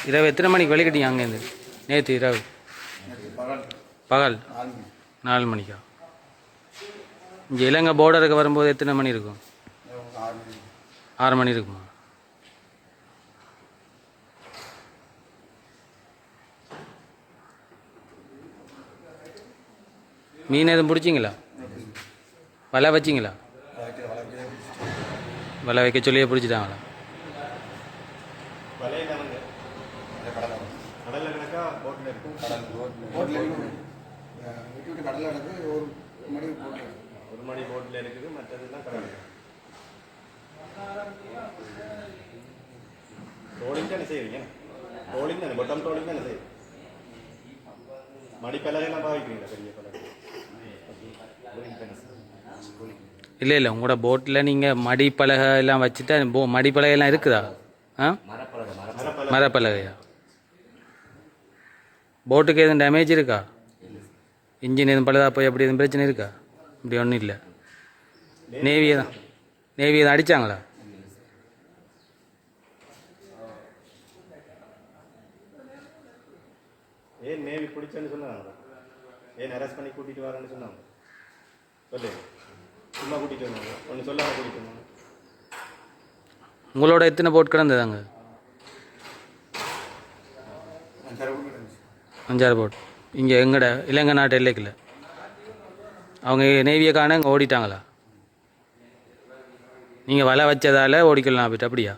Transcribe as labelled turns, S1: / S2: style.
S1: இரவு எத்தனை மணிக்கு வெளிக்கட்டிங்க அங்கேருந்து நேற்று இரவு? பகல் 4 மணிக்கா? இங்கே இலங்கை போர்டருக்கு வரும்போது எத்தனை மணி இருக்கும்? 6 மணி இருக்குமா? மீன் எதுவும் பிடிச்சிங்களா? வலை வச்சிங்களா? வலை வைக்க சொல்லியே பிடிச்சிட்டாங்களா?
S2: ஒரு மணி போட்டில் இருக்குது, மற்றதெல்லாம் கடல். ட்ரோலிங் தானே செய்வீங்க? ட்ரோலிங் தானே, பொட்டம் ட்ரோலிங் தானே செய்வீங்க. மடிப்பலகைலாம் பாவிக்கிறீங்களா? பெரிய பலகை
S1: இல்லை உங்களோட போட்டில் நீங்கள் மடிப்பலகை எல்லாம் வச்சுட்டா மடிப்பலகைலாம் இருக்குதா? மரப்பலகையா? போட்டுக்கு எதுவும் டேமேஜ் இருக்கா? இன்ஜின் எதுவும் பழுதா போய் அப்படி எதுவும் பிரச்சனை இருக்கா? இப்படி ஒன்றும் இல்லை. நேவியை தான் அடித்தாங்களா?
S2: ஏன் நேவி பிடிச்சேன்னு சொன்னாங்க? ஏன் அரெஸ்ட் பண்ணி கூட்டிகிட்டு வரேன்னு சொன்னாங்க? சொல்லு, சும்மா கூட்டிகிட்டு வந்தாங்க, ஒன்று சொல்லாமல் கூட்டிகிட்டு வந்தாங்க.
S1: உங்களோட எத்தனை போட் கிடந்ததாங்க? 5-6 போட். இங்கே எங்கட இலங்கை நாட்டு எல்லைக்குள்ள அவங்க நேவியை காண இங்கே ஓடிட்டாங்களா? நீங்கள் வலை வச்சதால் ஓடிக்கலாம் போயிட்டு அப்படியா?